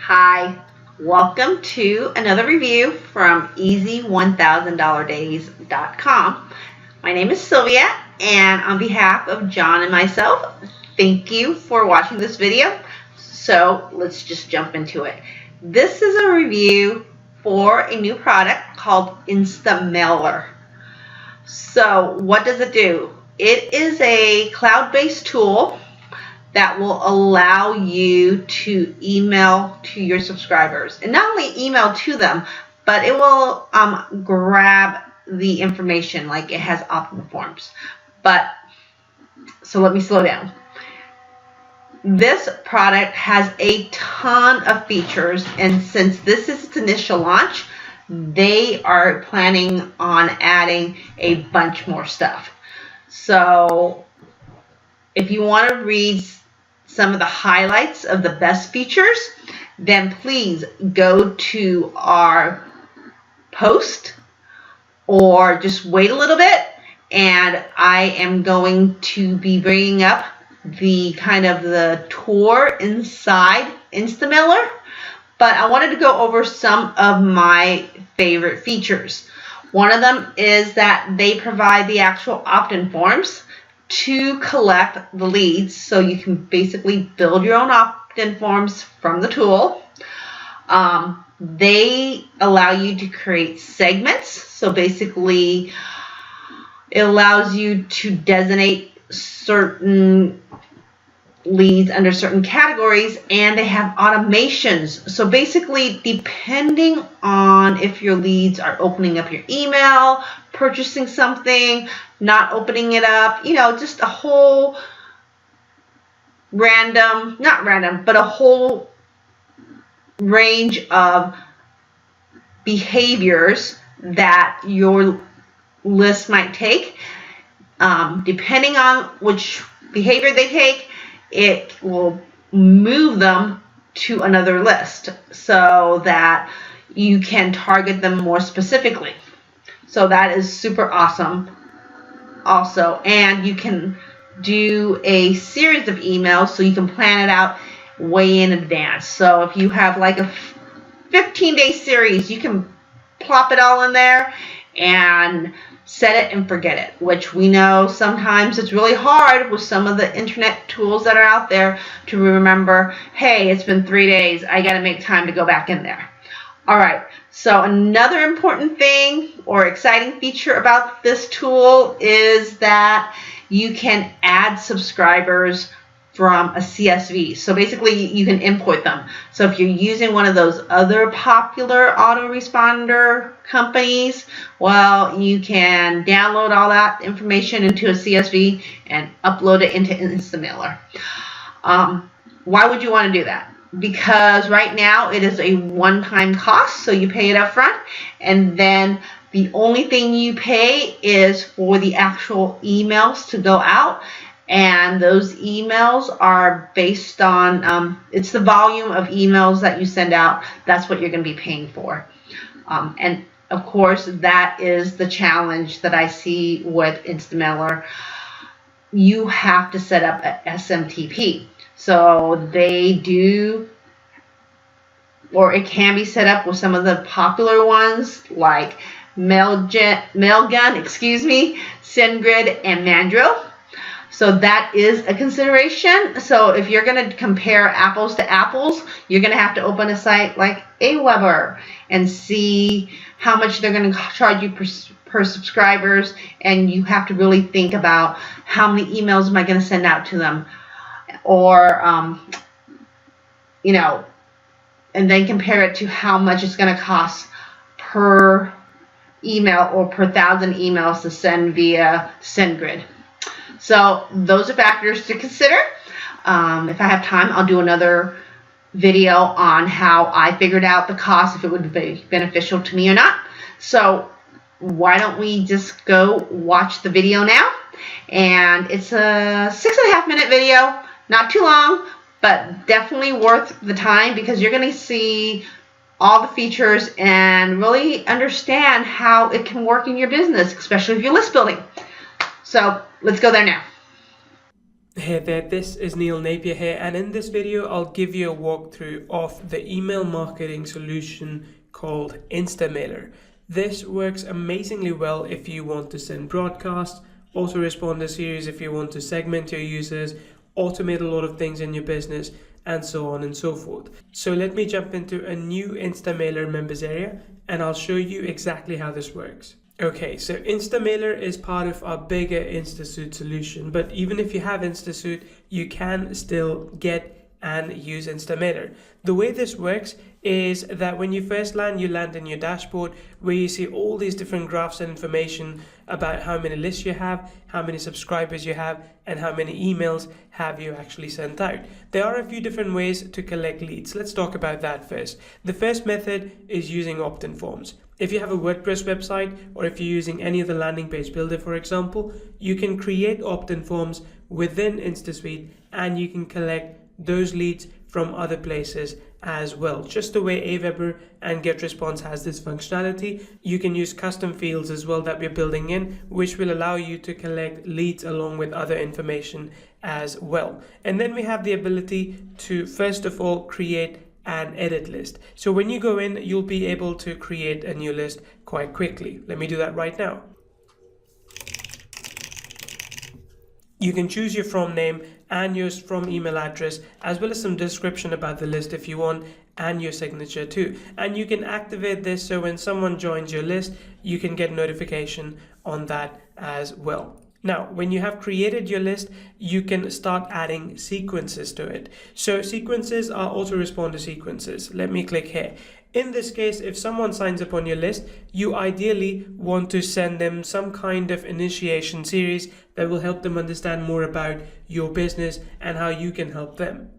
Hi, welcome to another review from easy1000days.com. My name is Sylvia, and on behalf of John and myself, thank you for watching this video. So let's just jump into it. This is a review for a new product called InstaMailer. So what does it do? It is a cloud-based tool that will allow you to email to your subscribers, and not only email to them, but it will grab the information, like it has opt-in forms. So let me slow down. This product has a ton of features, and since this is its initial launch, they are planning on adding a bunch more stuff. So if you want to read some of the highlights of the best features, then please go to our post or just wait a little bit, and I am going to be bringing up the the tour inside InstaMailer, but I wanted to go over some of my favorite features. One of them is that they provide the actual opt-in forms to collect the leads, so you can basically build your own opt-in forms from the tool. They allow you to create segments, so basically it allows you to designate certain leads under certain categories, and they have automations. So basically, depending on if your leads are opening up your email, purchasing something, not opening it up, just a whole a whole range of behaviors that your list might take. Depending on which behavior they take, it will move them to another list so that you can target them more specifically. So that is super awesome also. And you can do a series of emails, so you can plan it out way in advance. So if you have like a 15-day series, you can plop it all in there and set it and forget it, which we know sometimes it's really hard with some of the internet tools that are out there to remember, hey, it's been 3 days, I got to make time to go back in there. All right, so another important thing or exciting feature about this tool is that you can add subscribers from a CSV. So basically, you can import them. So if you're using one of those other popular autoresponder companies, well, you can download all that information into a CSV and upload it into InstaMailer. Why would you want to do that? Because right now it is a one-time cost, so you pay it up front, and then the only thing you pay is for the actual emails to go out. And those emails are based on, it's the volume of emails that you send out. That's what you're going to be paying for. And of course, that is the challenge that I see with InstaMailer. You have to set up a SMTP. So they do, or it can be set up with some of the popular ones like Mailgun, SendGrid, and Mandrill. So that is a consideration. So if you're going to compare apples to apples, you're going to have to open a site like Aweber and see how much they're going to charge you per subscribers, and you have to really think about how many emails am I going to send out to them, or and then compare it to how much it's going to cost per email or per 1,000 emails to send via SendGrid. So those are factors to consider. If I have time, I'll do another video on how I figured out the cost, if it would be beneficial to me or not. So why don't we just go watch the video now? And it's a 6.5-minute video, not too long, but definitely worth the time, because you're going to see all the features and really understand how it can work in your business, especially if you're list building. So let's go there now. Hey there, this is Neil Napier here, and in this video I'll give you a walkthrough of the email marketing solution called InstaMailer. This works amazingly well if you want to send broadcasts, autoresponder series if you want to segment your users, automate a lot of things in your business, and so on and so forth. So let me jump into a new InstaMailer members area and I'll show you exactly how this works. Okay, so InstaMailer is part of our bigger InstaSuite solution, but even if you have InstaSuite, you can still get and use InstaMailer. The way this works is that when you first land, you land in your dashboard where you see all these different graphs and information about how many lists you have, how many subscribers you have, and how many emails have you actually sent out. There are a few different ways to collect leads. Let's talk about that first. The first method is using opt-in forms. If you have a WordPress website or if you're using any other landing page builder, for example, you can create opt-in forms within InstaSuite and you can collect those leads from other places as well. Just the way Aweber and GetResponse has this functionality, you can use custom fields as well that we're building in, which will allow you to collect leads along with other information as well. And then we have the ability to, first of all, create an edit list. So when you go in, you'll be able to create a new list quite quickly. Let me do that right now. You can choose your from name and your from email address, as well as some description about the list if you want, and your signature too. And you can activate this so when someone joins your list, you can get notification on that as well. Now, when you have created your list, you can start adding sequences to it. So sequences are autoresponder sequences. Let me click here. In this case, if someone signs up on your list, you ideally want to send them some kind of initiation series that will help them understand more about your business and how you can help them.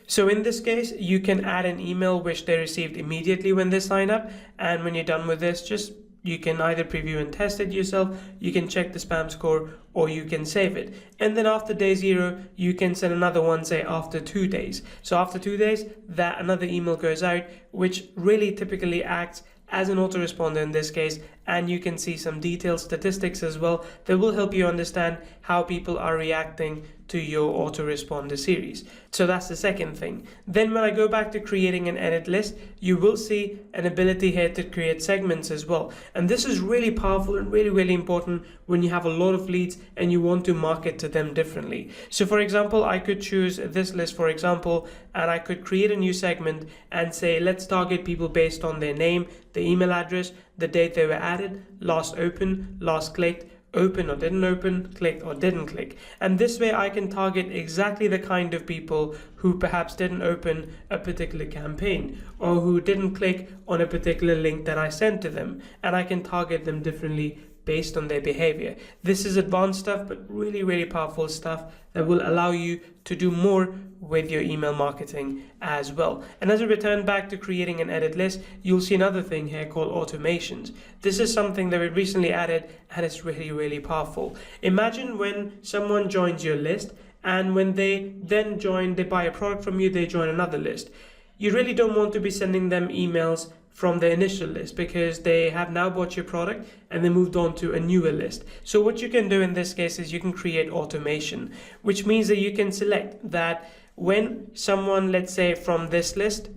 So in this case, you can add an email which they received immediately when they sign up. And when you're done with this, you can either preview and test it yourself, you can check the spam score, or you can save it. And then after day 0, you can send another one, say after 2 days. So after 2 days, that another email goes out, which really typically acts as an autoresponder in this case, and you can see some detailed statistics as well that will help you understand how people are reacting to your autoresponder series. So that's the second thing. Then when I go back to creating an edit list, you will see an ability here to create segments as well. And this is really powerful and really important when you have a lot of leads and you want to market to them differently. So for example, I could choose this list, for example, and I could create a new segment and say, let's target people based on their name, the email address, the date they were added, last open, last clicked, open or didn't open, clicked or didn't click. And this way I can target exactly the kind of people who perhaps didn't open a particular campaign or who didn't click on a particular link that I sent to them, and I can target them differently based on their behavior. This is advanced stuff, but really powerful stuff that will allow you to do more with your email marketing as well. And as we return back to creating an edit list, you'll see another thing here called automations. This is something that we recently added and it's really powerful. Imagine when someone joins your list and when they then join, they buy a product from you, they join another list. You really don't want to be sending them emails from the initial list because they have now bought your product and they moved on to a newer list. So what you can do in this case is you can create automation, which means that you can select that when someone, let's say from this list,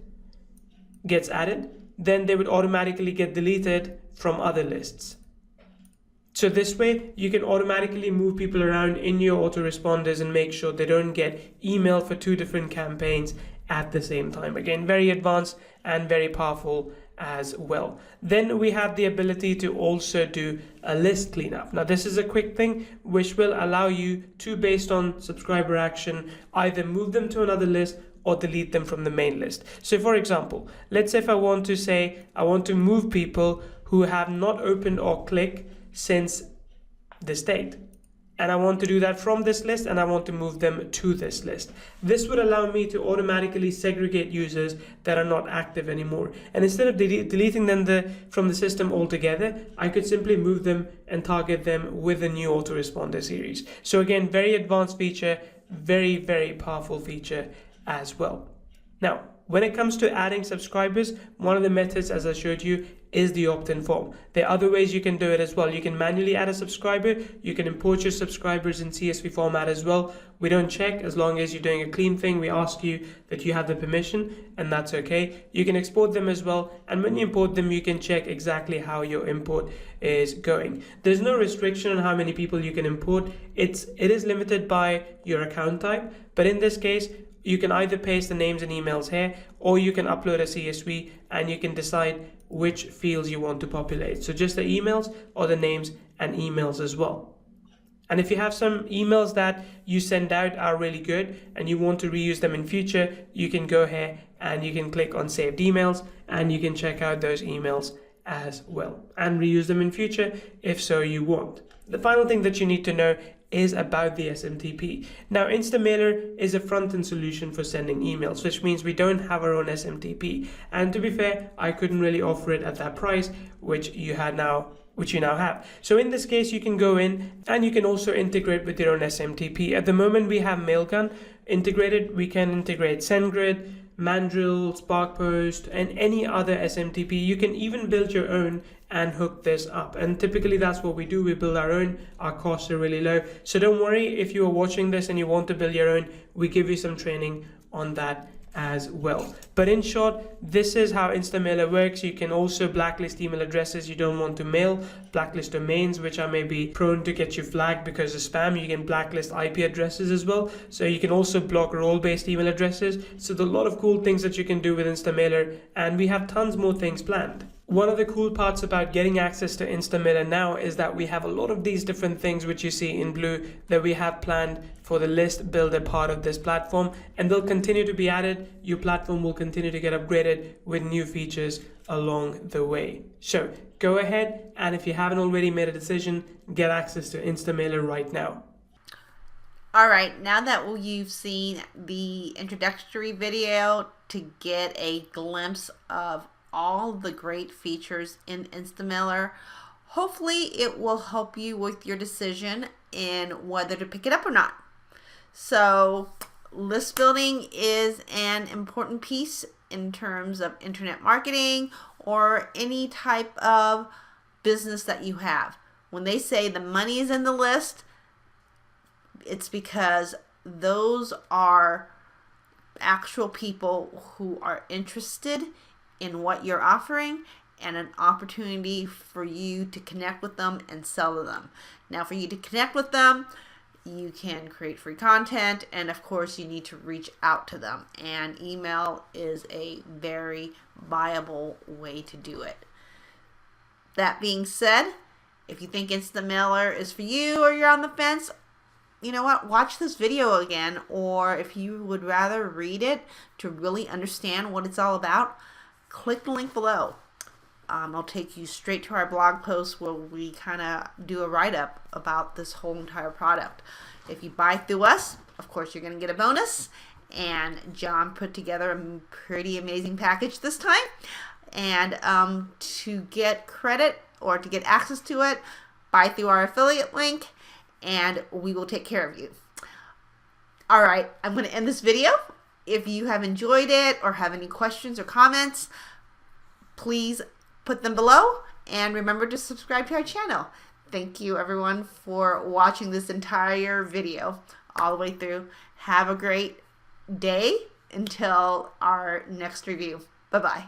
gets added, then they would automatically get deleted from other lists. So this way you can automatically move people around in your autoresponders and make sure they don't get email for 2 different campaigns at the same time. Again, very advanced and very powerful as well. Then we have the ability to also do a list cleanup. Now this is a quick thing which will allow you to, based on subscriber action, either move them to another list or delete them from the main list. So for example, let's say if I want to move people who have not opened or clicked since this date, and I want to do that from this list and I want to move them to this list. This would allow me to automatically segregate users that are not active anymore. And instead of deleting them from the system altogether, I could simply move them and target them with a new autoresponder series. So again, very advanced feature, very powerful feature as well. Now, When it comes to adding subscribers, one of the methods, as I showed you, is the opt-in form. There are other ways you can do it as well. You can manually add a subscriber. You can import your subscribers in CSV format as well. We don't check as long as you're doing a clean thing. We ask you that you have the permission, and that's okay. You can export them as well, and when you import them, you can check exactly how your import is going. There's no restriction on how many people you can import. It is limited by your account type, but in this case, you can either paste the names and emails here, or you can upload a CSV and you can decide which fields you want to populate. So just the emails or the names and emails as well. And if you have some emails that you send out are really good and you want to reuse them in future, you can go here and you can click on saved emails and you can check out those emails as well and reuse them in future if so you want. The final thing that you need to know is about the SMTP. Now, InstaMailer is a front-end solution for sending emails, which means we don't have our own SMTP. And to be fair, I couldn't really offer it at that price, which you now have. So in this case, you can go in and you can also integrate with your own SMTP. At the moment, we have Mailgun integrated. We can integrate SendGrid, Mandrill, SparkPost, and any other SMTP. You can even build your own and hook this up, and typically that's what we do. We build our own. Our costs are really low, so don't worry if you are watching this and you want to build your own. We give you some training on that as well. But in short, this is how InstaMailer works. You can also blacklist email addresses you don't want to mail, blacklist domains which are maybe prone to get you flagged because of spam. You can blacklist IP addresses as well. So you can also block role-based email addresses. So there are a lot of cool things that you can do with InstaMailer, and we have tons more things planned. One of the cool parts about getting access to InstaMailer now is that we have a lot of these different things which you see in blue that we have planned for the list builder part of this platform, and they'll continue to be added. Your platform will continue to get upgraded with new features along the way. So go ahead, and if you haven't already made a decision, get access to InstaMailer right now. All right, now that you've seen the introductory video to get a glimpse of all the great features in InstaMailer, hopefully it will help you with your decision in whether to pick it up or not. So list building is an important piece in terms of internet marketing or any type of business that you have. When they say the money is in the list, it's because those are actual people who are interested in what you're offering and an opportunity for you to connect with them and sell to them. Now, for you to connect with them, you can create free content, and of course you need to reach out to them, and email is a very viable way to do it. That being said, if you think InstaMailer is for you or you're on the fence, you know what, watch this video again, or if you would rather read it to really understand what it's all about, click the link below. I'll take you straight to our blog post where we kind of do a write-up about this whole entire product. If you buy through us, of course you're going to get a bonus, and John put together a pretty amazing package this time. And to get credit or to get access to it, buy through our affiliate link and we will take care of you. All right, I'm going to end this video. If you have enjoyed it or have any questions or comments, please put them below, and remember to subscribe to our channel. Thank you everyone for watching this entire video all the way through. Have a great day until our next review. Bye-bye.